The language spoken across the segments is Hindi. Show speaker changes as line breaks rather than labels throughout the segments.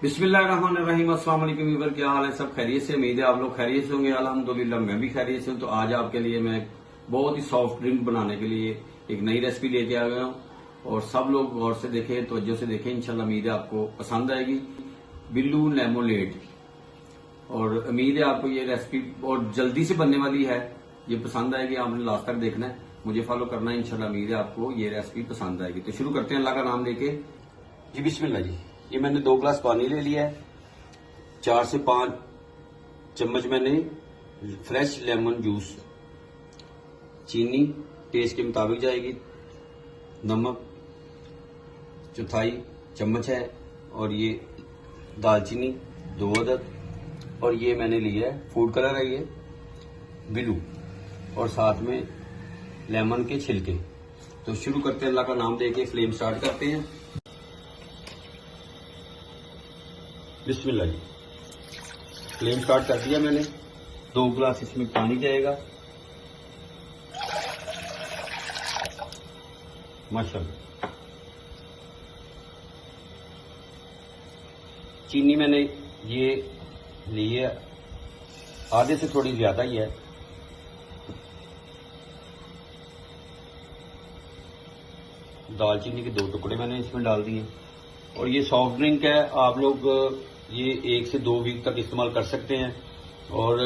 बिस्मिल्लाहिर्रहमानिर्रहीम। अस्सलाम वालेकुम व्यूअर, क्या हाल है? सब खैरियत से? उम्मीद है आप लोग खैरियत से होंगे। अल्हम्दुलिल्लाह मैं भी खैरियत से हूं। तो आज आपके लिए मैं बहुत ही सॉफ्ट ड्रिंक बनाने के लिए एक नई रेसिपी लेके आ गया हूं और सब लोग गौर से देखें, तवज्जो से देखें। इंशाल्लाह उम्मीद है आपको पसंद आएगी। बिल्लू लेमोनेड। और उम्मीद है आपको ये रेसिपी और जल्दी से बनने वाली है, ये पसंद आएगी। आपने लास्ट तक देखना है, मुझे फॉलो करना है। इंशाल्लाह उम्मीद है आपको ये रेसिपी पसंद आएगी। तो शुरू करते हैं अल्लाह का नाम लेके। जी बिस्मिल्लाह जी। ये मैंने 2 गिलास पानी ले लिया है। 4 से 5 चम्मच मैंने फ्रेश लेमन जूस, चीनी टेस्ट के मुताबिक जाएगी, नमक चौथाई चम्मच है, और ये दालचीनी 2 अदद, और ये मैंने लिया है फूड कलर है ये बिलू, और साथ में लेमन के छिलके। तो शुरू करते हैं, अल्लाह का नाम लेके फ्लेम स्टार्ट करते हैं। बिस्मिल्लाह जी। फ्लेम स्टार्ट कर दिया मैंने। 2 गिलास इसमें पानी जाएगा। माशाल्लाह। चीनी मैंने ये ली है, आधे से थोड़ी ज्यादा ही है। दालचीनी के 2 टुकड़े मैंने इसमें डाल दिए। और ये सॉफ्ट ड्रिंक है, आप लोग ये 1 से 2 वीक तक इस्तेमाल कर सकते हैं, और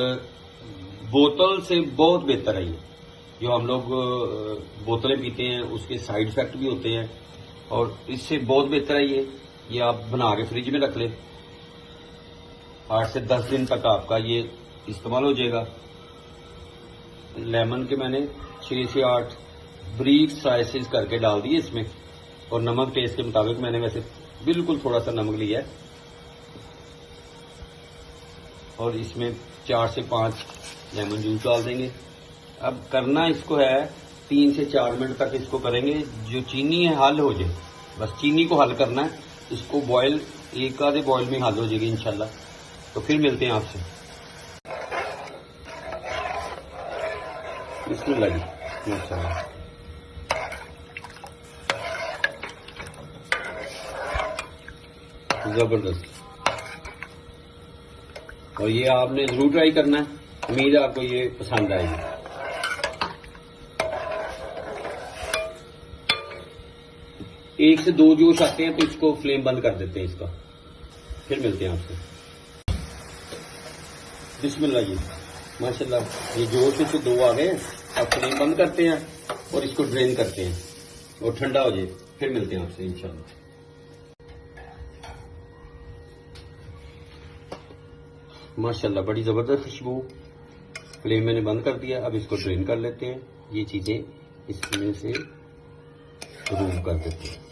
बोतल से बहुत बेहतर है ये। जो हम लोग बोतलें पीते हैं उसके साइड इफेक्ट भी होते हैं, और इससे बहुत बेहतर है ये आप बना के फ्रिज में रख लें। 8 से 10 दिन तक आपका ये इस्तेमाल हो जाएगा। लेमन के मैंने 6 से 8 ब्रीफ स्लाइसेस करके डाल दिए इसमें, और नमक टेस्ट के मुताबिक मैंने वैसे बिल्कुल थोड़ा सा नमक लिया है। और इसमें 4 से 5 लेमन जूस डाल देंगे। अब करना इसको है 3 से 4 मिनट तक इसको करेंगे। जो चीनी है हल हो जाए, बस चीनी को हल करना है। इसको बॉयल, एक आधे बॉयल में हल हो जाएगी इंशाल्लाह। तो फिर मिलते हैं आपसे। बिस्मिल्लाह जी। माशाल्लाह। जबरदस्त। और ये आपने जरूर ट्राई करना है, उम्मीद है आपको ये पसंद आएगी। एक से 2 जोश आते हैं तो इसको फ्लेम बंद कर देते हैं इसका। फिर मिलते हैं आपसे। बिस्मिल्लाह जी। माशाल्लाह, ये जोश से 2 आ गए। अब फ्लेम बंद करते हैं और इसको ड्रेन करते हैं और ठंडा हो जाए, फिर मिलते हैं आपसे इंशाल्लाह। माशाल्लाह, बड़ी जबरदस्त खुशबू। फ्लेम मैंने बंद कर दिया। अब इसको ड्रेन कर लेते हैं। ये चीजें इसमें से रिमूव कर देते हैं।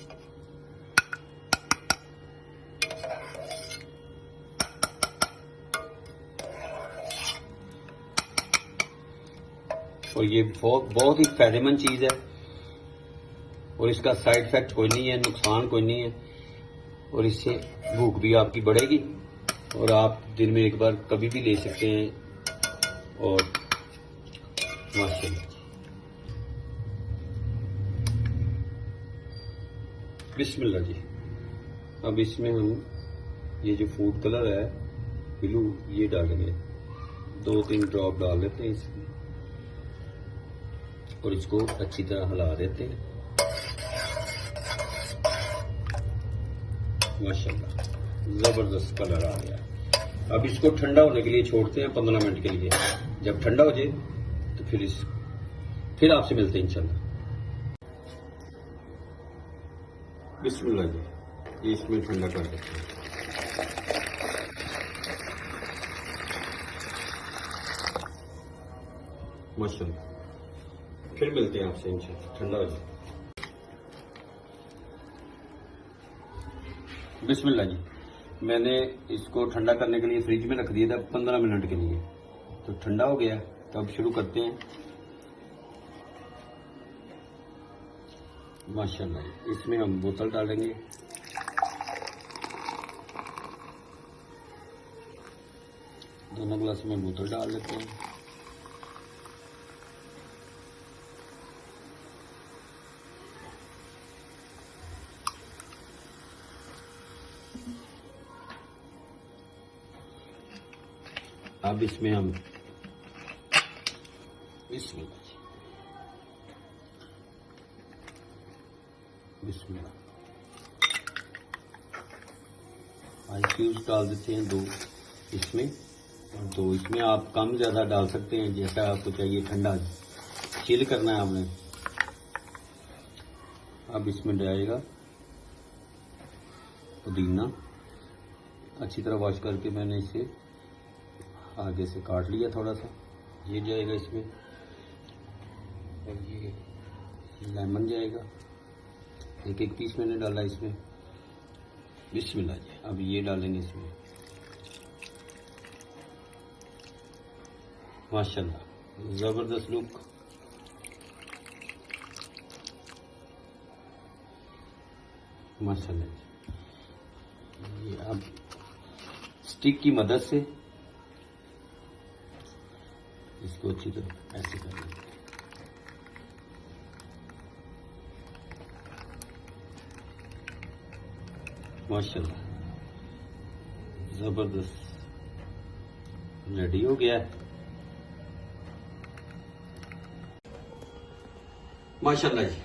और ये बहुत ही फायदेमंद चीज है, और इसका साइड इफेक्ट कोई नहीं है, नुकसान कोई नहीं है। और इससे भूख भी आपकी बढ़ेगी, और आप दिन में एक बार कभी भी ले सकते हैं। और माशाल्लाह। बिस्मिल्लाह जी। अब इसमें हम ये जो फूड कलर है ब्लू, ये डालेंगे। 2-3 ड्रॉप डाल लेते हैं इसमें, और इसको अच्छी तरह हिला देते हैं। माशाल्लाह, जबरदस्त कलर आ गया। अब इसको ठंडा होने के लिए छोड़ते हैं 15 मिनट के लिए। जब ठंडा हो जाए तो फिर आपसे मिलते हैं इंशाल्लाह। बिस्मिल्लाह जी। ये इसमें ठंडा कर देते हैं। माशाल्लाह, फिर मिलते हैं आपसे इंशाल्लाह, ठंडा हो जाए। बिस्मिल्लाह जी। मैंने इसको ठंडा करने के लिए फ्रिज में रख दिया था 15 मिनट के लिए। तो ठंडा हो गया, तो अब शुरू करते हैं। माशाल्लाह, इसमें हम बोतल डालेंगे। दोनों गिलास में बोतल डाल लेते हैं। अब इसमें हम बिस्मिल्लाह आइस क्यूब्स डाल देते हैं 2 इसमें, और 2 इसमें। आप कम ज़्यादा डाल सकते हैं जैसा आपको चाहिए, ठंडा चिल करना है आपने। अब इसमें जाएगा पुदीना, अच्छी तरह वॉश करके मैंने इसे आगे से काट लिया थोड़ा सा, ये जाएगा इसमें। और ये लेमन जाएगा, एक पीस मैंने डाला इसमें। बिस्मिल्लाह जी। अब ये डालेंगे इसमें, माशाल्लाह जबरदस्त लुक। माशाल्लाह जी। ये अब स्टिक की मदद से इसको अच्छी तरह ऐसे कर लेंगे। माशाल्लाह जबरदस्त रेडी हो गया है। माशाल्लाह जी,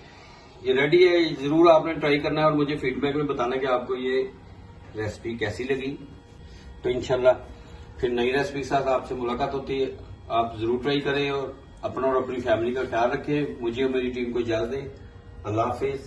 ये रेडी है। जरूर आपने ट्राई करना है और मुझे फीडबैक में बताना कि आपको ये रेसिपी कैसी लगी। तो इंशाल्लाह फिर नई रेसिपी के साथ आपसे मुलाकात होती है। आप जरूर ट्राई करें और अपना और अपनी फैमिली का ख्याल रखें। मुझे और मेरी टीम को इजाजत दें। अल्लाह हाफिज।